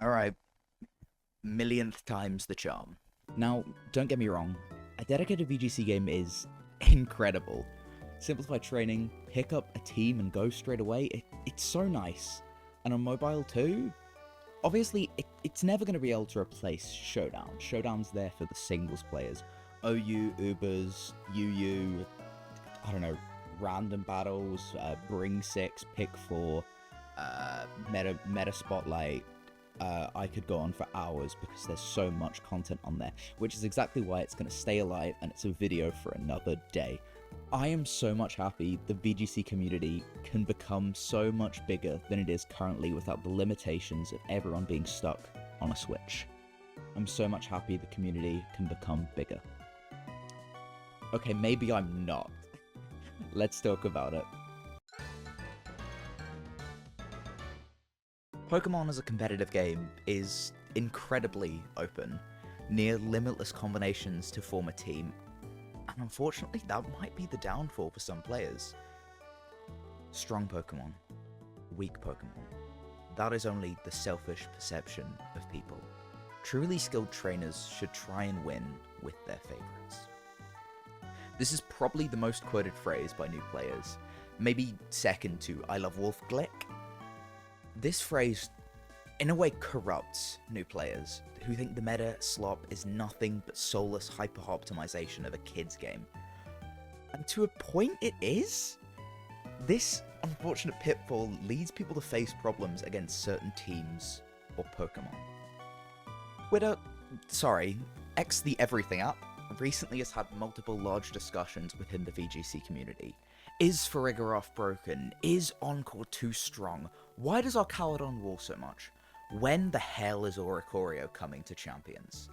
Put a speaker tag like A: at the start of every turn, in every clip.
A: Alright, millionth time's the charm.
B: Now, don't get me wrong, a dedicated VGC game is incredible. Simplify training, pick up a team and go straight away, it's so nice. And on mobile too, obviously it's never going to be able to replace Showdown. Showdown's there for the singles players. OU, Ubers, UU, I don't know, random battles, bring 6, pick 4, meta spotlight. I could go on for hours because there's so much content on there, which is exactly why it's going to stay alive and it's a video for another day. I am so much happy the VGC community can become so much bigger than it is currently without the limitations of everyone being stuck on a Switch. I'm so much happy the community can become bigger. Okay, maybe I'm not. Let's talk about it.
A: Pokemon as a competitive game is incredibly open, near limitless combinations to form a team, and unfortunately that might be the downfall for some players. Strong Pokemon, weak Pokemon. That is only the selfish perception of people. Truly skilled trainers should try and win with their favorites. This is probably the most quoted phrase by new players, maybe second to I love Wolf Glick. This phrase, in a way, corrupts new players who think the meta slop is nothing but soulless hyper-optimization of a kid's game. And to a point it is. This unfortunate pitfall leads people to face problems against certain teams or Pokemon. Twitter, X the Everything app, recently has had multiple large discussions within the VGC community. Is Farigiraf broken? Is Encore too strong? Why does our Caledon wall so much? When the hell is Oricorio coming to Champions?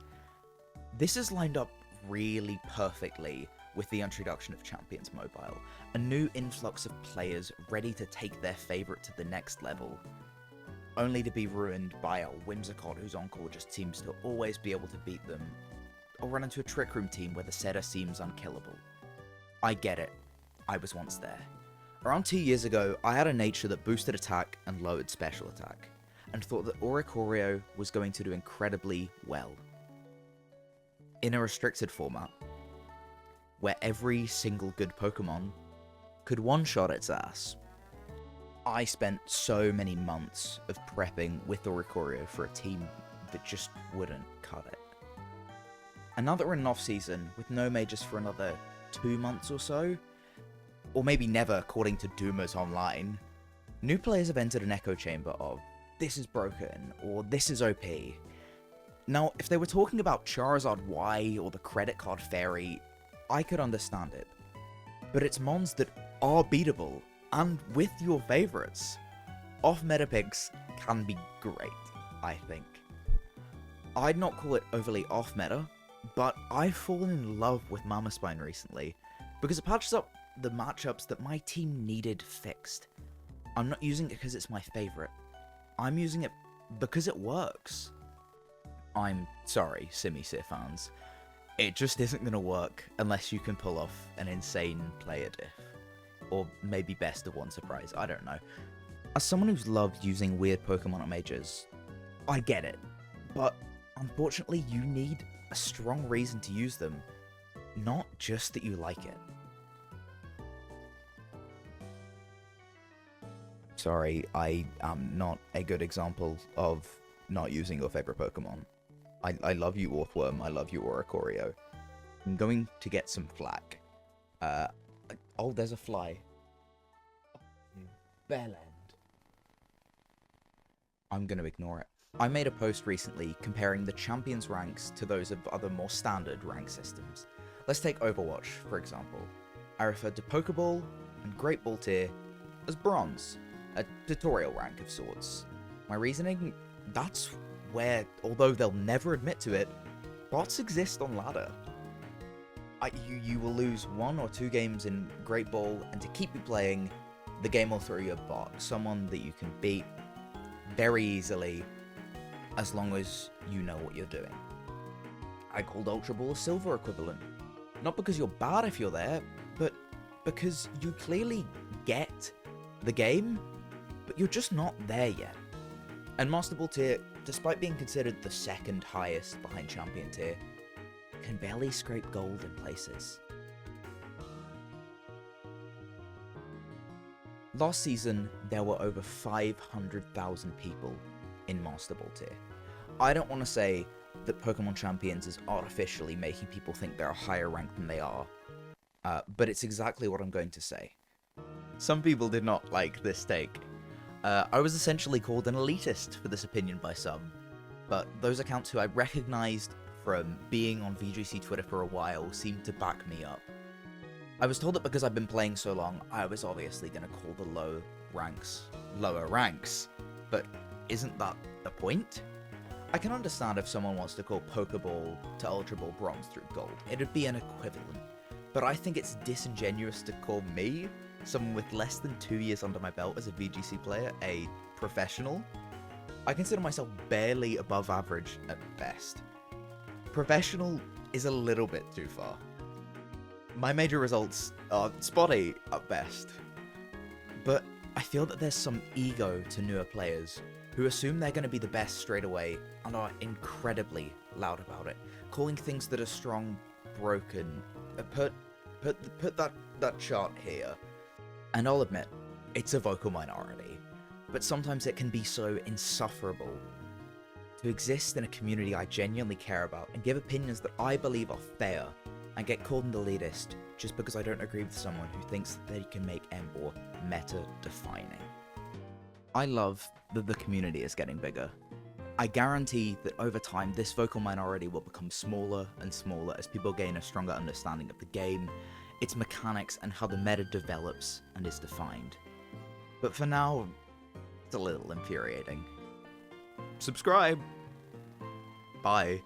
A: This is lined up really perfectly with the introduction of Champions Mobile, a new influx of players ready to take their favourite to the next level, only to be ruined by a Whimsicott whose Encore just seems to always be able to beat them, or run into a Trick Room team where the setter seems unkillable. I get it. I was once there. Around 2 years ago, I had a nature that boosted attack and lowered special attack, and thought that Oricorio was going to do incredibly well. In a restricted format, where every single good Pokemon could one-shot its ass, I spent so many months of prepping with Oricorio for a team that just wouldn't cut it. And now that we're in an off-season, with no majors for another 2 months or so, or maybe never according to Doomers Online, new players have entered an echo chamber of, this is broken, or this is OP. Now, if they were talking about Charizard Y or the Credit Card Fairy, I could understand it. But it's mons that are beatable, and with your favourites. Off-meta picks can be great, I think. I'd not call it overly off-meta, but I've fallen in love with Mammospine recently, because it patches up the matchups that my team needed fixed. I'm not using it because it's my favourite. I'm using it because it works. I'm sorry, Simisear fans. It just isn't going to work unless you can pull off an insane player diff. Or maybe best of one surprise, I don't know. As someone who's loved using weird Pokemon at majors, I get it. But unfortunately, you need a strong reason to use them, not just that you like it. Sorry, I am not a good example of not using your favorite Pokemon. I love you, Orthworm. I love you, Oricorio. I'm going to get some flack. Oh, there's a fly. Bellend. I'm going to ignore it. I made a post recently comparing the champions ranks to those of other more standard rank systems. Let's take Overwatch, for example. I referred to Pokeball and Great Ball tier as bronze, a tutorial rank of sorts. My reasoning? That's where, although they'll never admit to it, bots exist on ladder. You will lose 1 or 2 games in Great Ball, and to keep you playing, the game will throw you a bot, someone that you can beat very easily, as long as you know what you're doing. I called Ultra Ball a silver equivalent. Not because you're bad if you're there, but because you clearly get the game, but you're just not there yet. And Master Ball tier, despite being considered the second highest behind Champion tier, can barely scrape gold in places. Last season, there were over 500,000 people in Master Ball tier. I don't want to say that Pokemon Champions is artificially making people think they're a higher rank than they are, but it's exactly what I'm going to say. Some people did not like this take. I was essentially called an elitist for this opinion by some, but those accounts who I recognized from being on VGC Twitter for a while seemed to back me up. I was told that because I've been playing so long, I was obviously going to call the low ranks lower ranks, but isn't that the point? I can understand if someone wants to call Pokeball to Ultra Ball Bronze through Gold, it'd be an equivalent, but I think it's disingenuous to call me, someone with less than 2 years under my belt as a VGC player, a professional. I consider myself barely above average at best. Professional is a little bit too far. My major results are spotty at best, but I feel that there's some ego to newer players who assume they're going to be the best straight away and are incredibly loud about it, calling things that are strong broken. Put that chart here. And I'll admit, it's a vocal minority, but sometimes it can be so insufferable to exist in a community I genuinely care about and give opinions that I believe are fair and get called an elitist just because I don't agree with someone who thinks that they can make Emboar meta-defining. I love that the community is getting bigger. I guarantee that over time this vocal minority will become smaller and smaller as people gain a stronger understanding of the game, its mechanics, and how the meta develops and is defined. But for now, it's a little infuriating. Subscribe! Bye.